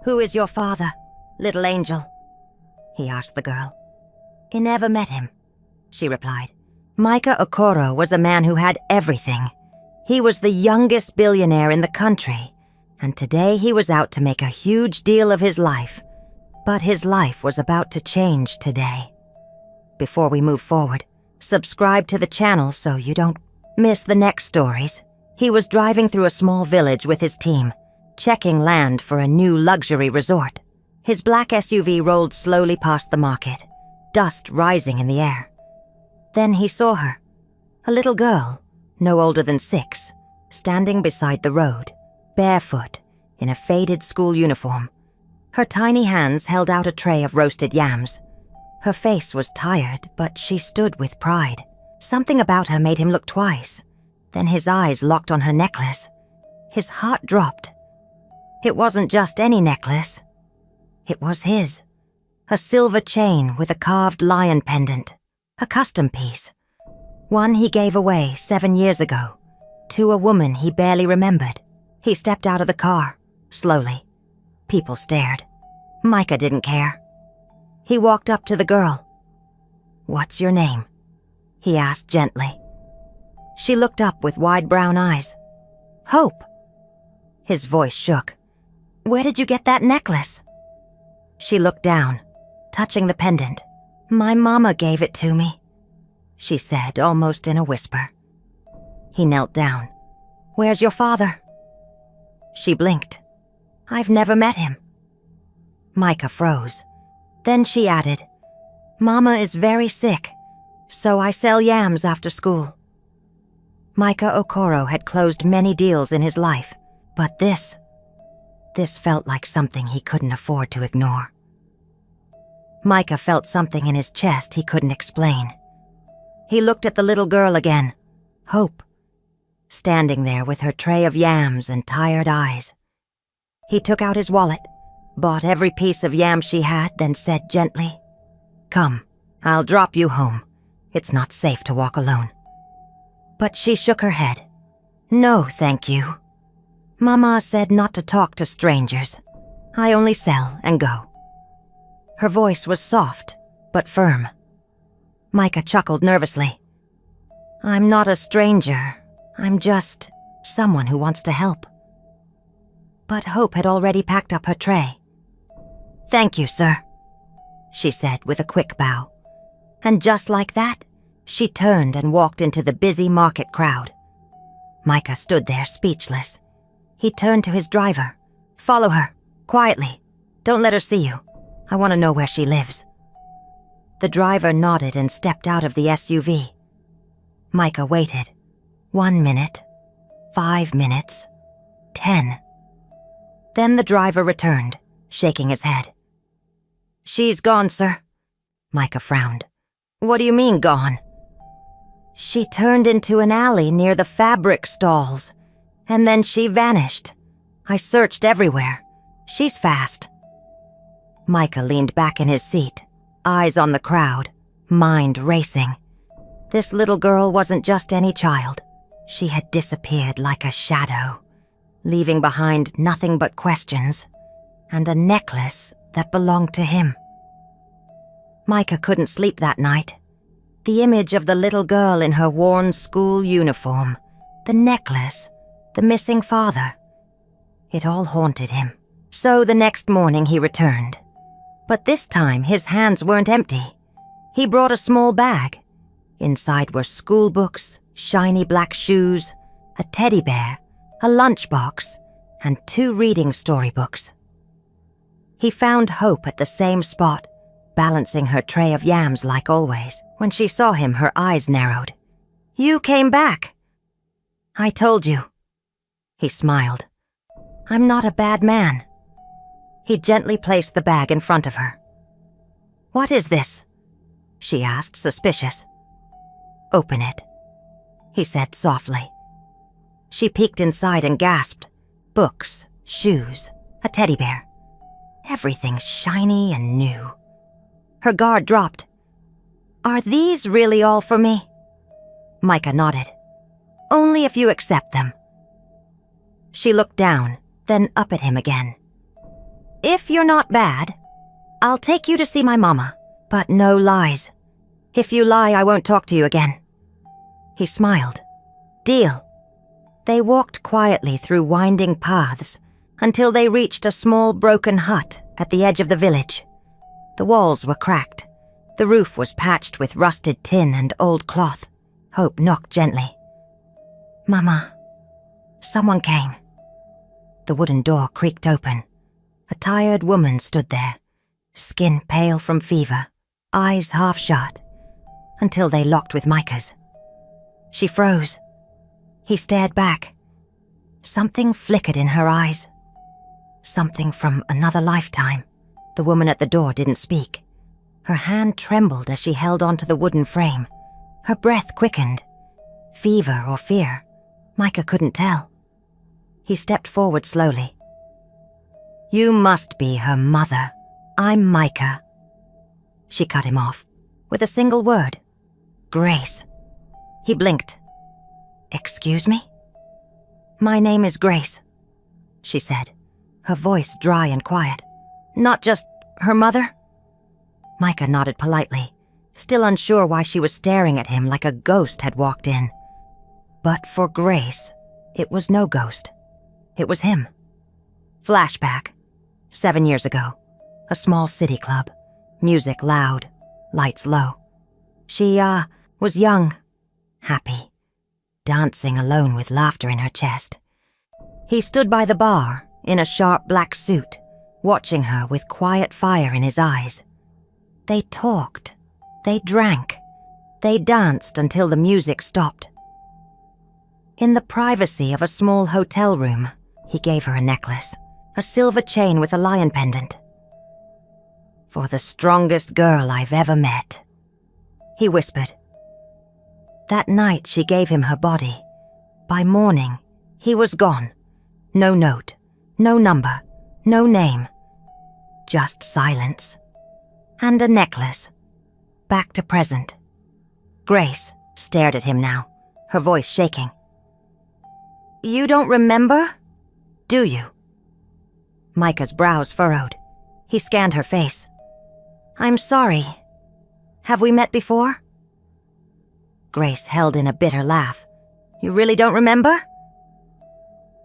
"Who is your father, little angel?" he asked the girl. "I never met him," she replied. Micah Okoro was a man who had everything. He was the youngest billionaire in the country, and today he was out to make a huge deal of his life. But his life was about to change today. Before we move forward, subscribe to the channel so you don't miss the next stories. He was driving through a small village with his team, checking land for a new luxury resort. His black SUV rolled slowly past the market, dust rising in the air. Then he saw her, a little girl, no older than 6, standing beside the road, barefoot, in a faded school uniform. Her tiny hands held out a tray of roasted yams. Her face was tired, but she stood with pride. Something about her made him look twice. Then his eyes locked on her necklace. His heart dropped. It wasn't just any necklace. It was his. A silver chain with a carved lion pendant. A custom piece. One he gave away 7 years ago, to a woman he barely remembered. He stepped out of the car, slowly. People stared. Micah didn't care. He walked up to the girl. "What's your name?" he asked gently. She looked up with wide brown eyes. "Hope." His voice shook. "Where did you get that necklace?" She looked down, touching the pendant. "My mama gave it to me," she said, almost in a whisper. He knelt down. "Where's your father?" She blinked. "I've never met him." Micah froze. Then she added, "Mama is very sick, so I sell yams after school." Micah Okoro had closed many deals in his life, but this felt like something he couldn't afford to ignore. Micah felt something in his chest he couldn't explain. He looked at the little girl again, Hope, standing there with her tray of yams and tired eyes. He took out his wallet, bought every piece of yam she had, then said gently, "Come, I'll drop you home. It's not safe to walk alone." But she shook her head. "No, thank you. Mama said not to talk to strangers. I only sell and go." Her voice was soft, but firm. Micah chuckled nervously. "I'm not a stranger. I'm just someone who wants to help." But Hope had already packed up her tray. "Thank you, sir," she said with a quick bow. And just like that, she turned and walked into the busy market crowd. Micah stood there speechless. He turned to his driver. "Follow her, quietly. Don't let her see you. I want to know where she lives." The driver nodded and stepped out of the SUV. Micah waited. 1 minute, 5 minutes, 10. Then the driver returned, shaking his head. "She's gone, sir." Micah frowned. "What do you mean, gone?" "She turned into an alley near the fabric stalls, and then she vanished. I searched everywhere. She's fast." Micah leaned back in his seat, eyes on the crowd, mind racing. This little girl wasn't just any child. She had disappeared like a shadow, leaving behind nothing but questions, and a necklace that belonged to him. Micah couldn't sleep that night. The image of the little girl in her worn school uniform, the necklace, the missing father, it all haunted him. So the next morning he returned. But this time his hands weren't empty. He brought a small bag. Inside were school books, shiny black shoes, a teddy bear, a lunchbox, and 2 reading storybooks. He found Hope at the same spot, balancing her tray of yams like always. When she saw him, her eyes narrowed. "You came back." "I told you." He smiled. "I'm not a bad man." He gently placed the bag in front of her. "What is this?" she asked, suspicious. "Open it," he said softly. She peeked inside and gasped. Books, shoes, a teddy bear. Everything shiny and new. Her guard dropped. "Are these really all for me?" Micah nodded. "Only if you accept them." She looked down, then up at him again. If you're not bad, I'll take you to see my mama, but no lies. If you lie, I won't talk to you again." He smiled. "Deal." They walked quietly through winding paths until they reached a small broken hut at the edge of the village. The walls were cracked. The roof was patched with rusted tin and old cloth. Hope knocked gently. "Mama, someone came." The wooden door creaked open. A tired woman stood there, skin pale from fever, eyes half shut, until they locked with Micah's. She froze. He stared back. Something flickered in her eyes. Something from another lifetime. The woman at the door didn't speak. Her hand trembled as she held onto the wooden frame. Her breath quickened. Fever or fear, Micah couldn't tell. He stepped forward slowly. "You must be her mother. I'm Micah." She cut him off with a single word. "Grace." He blinked. "Excuse me?" "My name is Grace," she said, her voice dry and quiet. "Not just her mother?" Micah nodded politely, still unsure why she was staring at him like a ghost had walked in. But for Grace, it was no ghost. It was him. Flashback. 7 years ago. A small city club. Music loud. Lights low. She, was young. Happy. Dancing alone with laughter in her chest. He stood by the bar, in a sharp black suit, watching her with quiet fire in his eyes. They talked. They drank. They danced until the music stopped. In the privacy of a small hotel room, he gave her a necklace, a silver chain with a lion pendant. "For the strongest girl I've ever met," he whispered. That night she gave him her body. By morning, he was gone. No note, no number, no name. Just silence. And a necklace. Back to present. Grace stared at him now, her voice shaking. "You don't remember? Do you?" Micah's brows furrowed. He scanned her face. "I'm sorry. Have we met before?" Grace held in a bitter laugh. "You really don't remember?"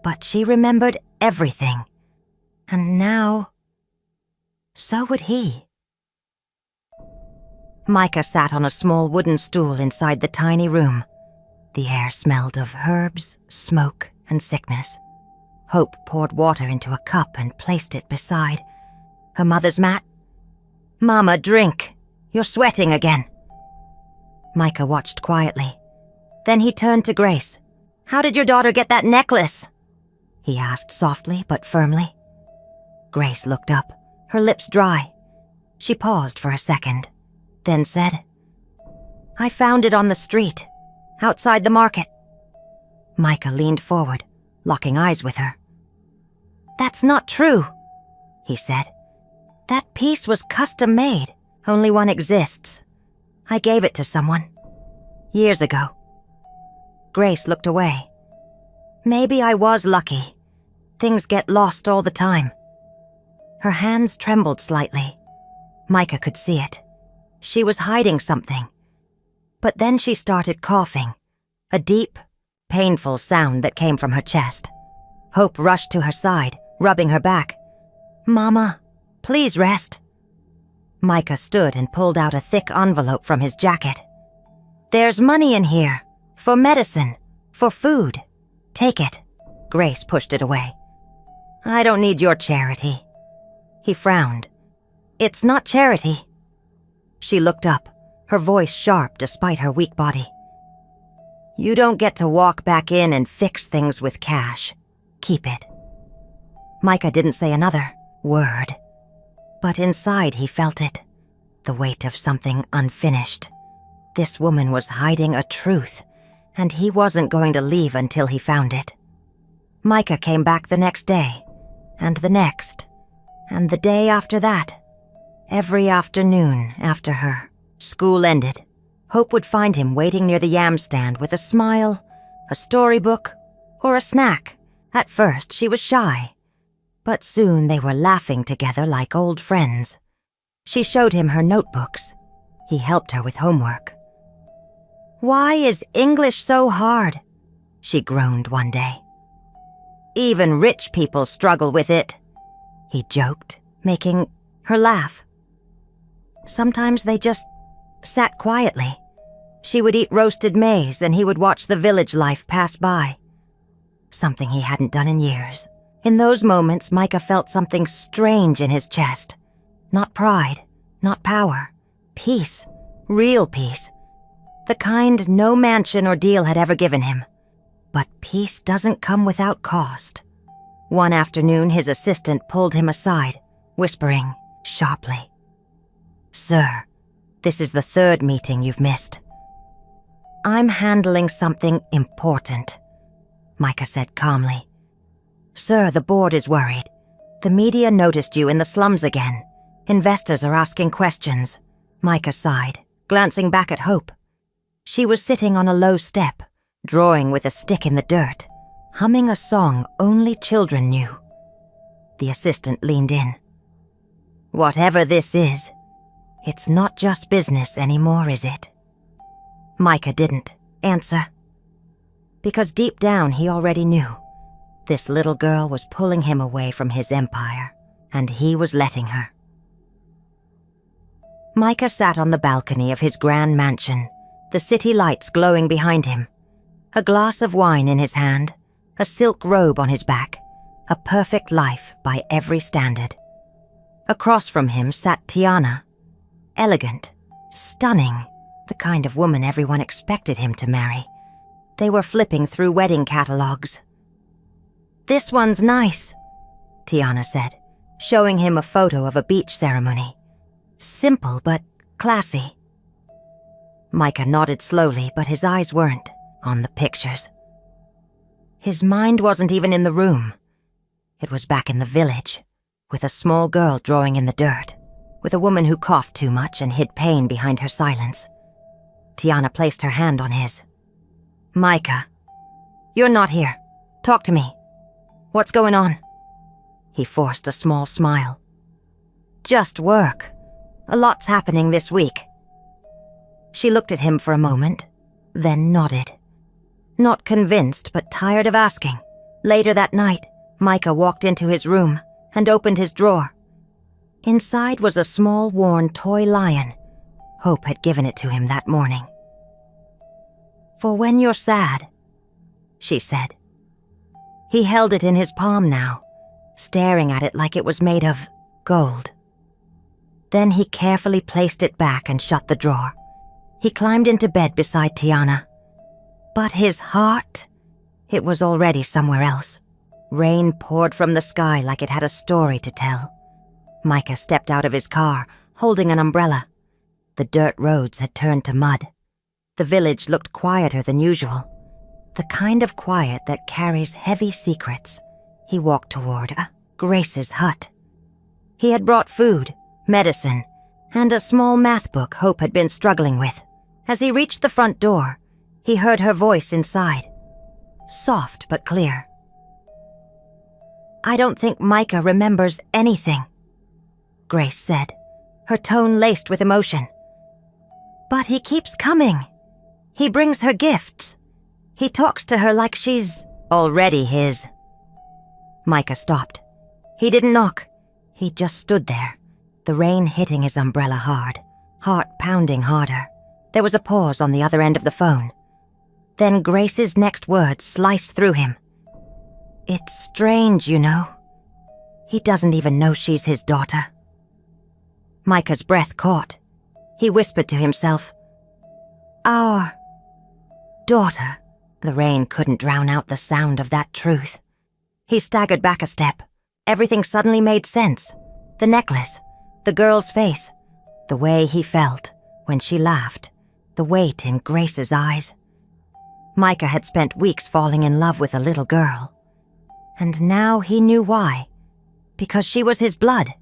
But she remembered everything. And now, so would he. Micah sat on a small wooden stool inside the tiny room. The air smelled of herbs, smoke, and sickness. Hope poured water into a cup and placed it beside her mother's mat. "Mama, drink. You're sweating again." Micah watched quietly. Then he turned to Grace. "How did your daughter get that necklace?" he asked softly but firmly. Grace looked up, her lips dry. She paused for a second, then said, "I found it on the street, outside the market." Micah leaned forward, locking eyes with her. "That's not true," he said. "That piece was custom-made. Only one exists. I gave it to someone. Years ago." Grace looked away. "Maybe I was lucky. Things get lost all the time." Her hands trembled slightly. Micah could see it. She was hiding something. But then she started coughing, a deep, painful sound that came from her chest. Hope rushed to her side, rubbing her back. "Mama, please rest." Micah stood and pulled out a thick envelope from his jacket. "There's money in here, for medicine, for food. Take it." Grace pushed it away. "I don't need your charity." He frowned. "It's not charity." She looked up, her voice sharp despite her weak body. "You don't get to walk back in and fix things with cash. Keep it." Micah didn't say another word, but inside he felt it, the weight of something unfinished. This woman was hiding a truth, and he wasn't going to leave until he found it. Micah came back the next day, and the next, and the day after that. Every afternoon after her school ended, Hope would find him waiting near the yam stand with a smile, a storybook, or a snack. At first, she was shy. But soon they were laughing together like old friends. She showed him her notebooks. He helped her with homework. "Why is English so hard?" she groaned one day. "Even rich people struggle with it," he joked, making her laugh. Sometimes they just sat quietly. She would eat roasted maize and he would watch the village life pass by. Something he hadn't done in years. In those moments, Micah felt something strange in his chest. Not pride, not power. Peace, real peace. The kind no mansion or deal had ever given him. But peace doesn't come without cost. One afternoon, his assistant pulled him aside, whispering sharply, "Sir, this is the third meeting you've missed." "I'm handling something important," Micah said calmly. "Sir, the board is worried. The media noticed you in the slums again. Investors are asking questions." Micah sighed, glancing back at Hope. She was sitting on a low step, drawing with a stick in the dirt, humming a song only children knew. The assistant leaned in. "Whatever this is, it's not just business anymore, is it?" Micah didn't answer. Because deep down he already knew. This little girl was pulling him away from his empire, and he was letting her. Micah sat on the balcony of his grand mansion, the city lights glowing behind him. A glass of wine in his hand, a silk robe on his back, a perfect life by every standard. Across from him sat Tiana, elegant, stunning, the kind of woman everyone expected him to marry. They were flipping through wedding catalogs. "This one's nice," Tiana said, showing him a photo of a beach ceremony. Simple but classy. Micah nodded slowly, but his eyes weren't on the pictures. His mind wasn't even in the room. It was back in the village, with a small girl drawing in the dirt, with a woman who coughed too much and hid pain behind her silence. Tiana placed her hand on his. "Micah, you're not here. Talk to me. What's going on?" He forced a small smile. "Just work. A lot's happening this week." She looked at him for a moment, then nodded. Not convinced, but tired of asking. Later that night, Micah walked into his room and opened his drawer. Inside was a small, worn toy lion. Hope had given it to him that morning. "For when you're sad," she said. He held it in his palm now, staring at it like it was made of gold. Then he carefully placed it back and shut the drawer. He climbed into bed beside Tiana. But his heart, it was already somewhere else. Rain poured from the sky like it had a story to tell. Micah stepped out of his car, holding an umbrella. The dirt roads had turned to mud. The village looked quieter than usual. The kind of quiet that carries heavy secrets. He walked toward Grace's hut. He had brought food, medicine, and a small math book Hope had been struggling with. As he reached the front door, he heard her voice inside, soft but clear. "I don't think Micah remembers anything," Grace said, her tone laced with emotion. "But he keeps coming. He brings her gifts. He talks to her like she's already his." Micah stopped. He didn't knock. He just stood there, the rain hitting his umbrella hard, heart pounding harder. There was a pause on the other end of the phone. Then Grace's next words sliced through him. "It's strange, you know. He doesn't even know she's his daughter." Micah's breath caught. He whispered to himself, "Our daughter." The rain couldn't drown out the sound of that truth. He staggered back a step. Everything suddenly made sense. The necklace, the girl's face, the way he felt when she laughed, the weight in Grace's eyes. Micah had spent weeks falling in love with a little girl. And now he knew why. Because she was his blood,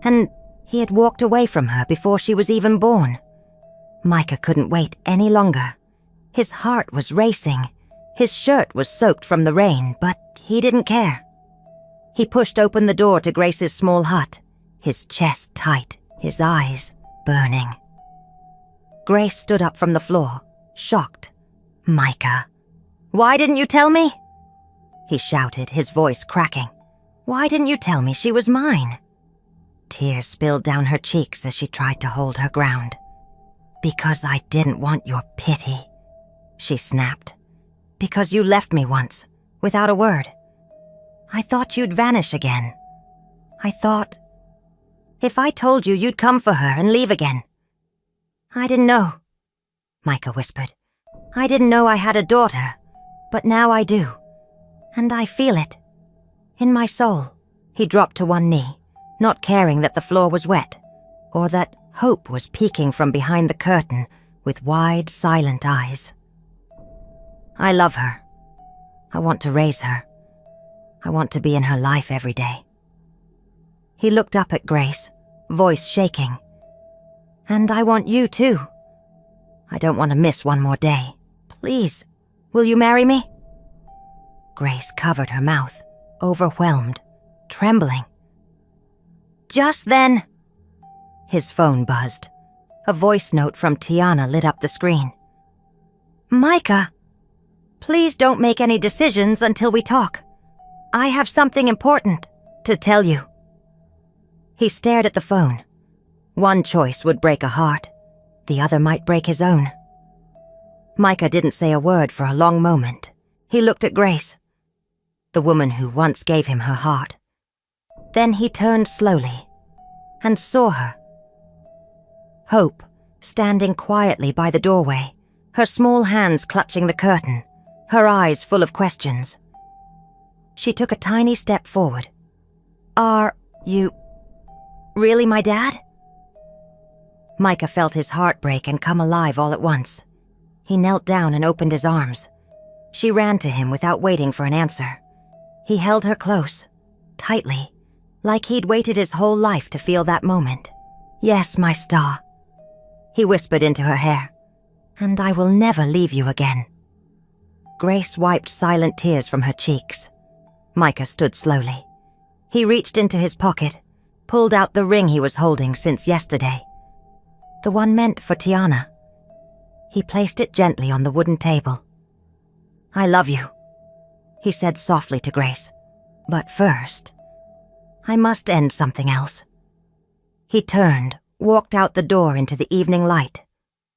and he had walked away from her before she was even born. Micah couldn't wait any longer. His heart was racing. His shirt was soaked from the rain, but he didn't care. He pushed open the door to Grace's small hut, his chest tight, his eyes burning. Grace stood up from the floor, shocked. "Micah, why didn't you tell me?" he shouted, his voice cracking. "Why didn't you tell me she was mine?" Tears spilled down her cheeks as she tried to hold her ground. "Because I didn't want your pity," she snapped. "Because you left me once, without a word. I thought you'd vanish again. I thought... If I told you, you'd come for her and leave again." "I didn't know," Micah whispered. "I didn't know I had a daughter, but now I do. And I feel it. In my soul." He dropped to one knee, not caring that the floor was wet, or that hope was peeking from behind the curtain with wide, silent eyes. "I love her. I want to raise her. I want to be in her life every day." He looked up at Grace, voice shaking. "And I want you too. I don't want to miss one more day. Please, will you marry me?" Grace covered her mouth, overwhelmed, trembling. Just then, his phone buzzed. A voice note from Tiana lit up the screen. "Micah, please don't make any decisions until we talk. I have something important to tell you." He stared at the phone. One choice would break a heart. The other might break his own. Micah didn't say a word for a long moment. He looked at Grace, the woman who once gave him her heart. Then he turned slowly and saw her. Hope, standing quietly by the doorway, her small hands clutching the curtain, her eyes full of questions. She took a tiny step forward. "Are you really my dad?" Micah felt his heart break and come alive all at once. He knelt down and opened his arms. She ran to him without waiting for an answer. He held her close, tightly, like he'd waited his whole life to feel that moment. "Yes, my star," he whispered into her hair. "And I will never leave you again." Grace wiped silent tears from her cheeks. Micah stood slowly. He reached into his pocket, pulled out the ring he was holding since yesterday. The one meant for Tiana. He placed it gently on the wooden table. "I love you," he said softly to Grace. "But first, I must end something else." He turned, walked out the door into the evening light.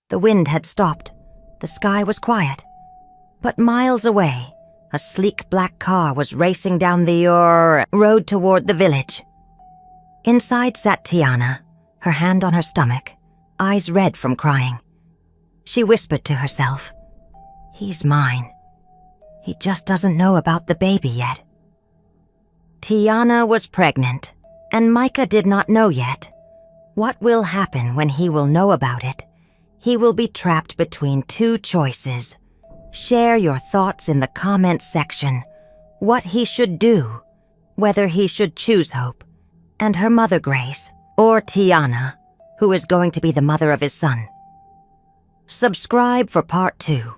The wind had stopped. The sky was quiet. But miles away, a sleek black car was racing down the road toward the village. Inside sat Tiana, her hand on her stomach, eyes red from crying. She whispered to herself, "He's mine. He just doesn't know about the baby yet." Tiana was pregnant, and Micah did not know yet. What will happen when he will know about it? He will be trapped between two choices. Share your thoughts in the comments section. What he should do, whether he should choose Hope and her mother Grace, or Tiana, who is going to be the mother of his son. Subscribe for part 2.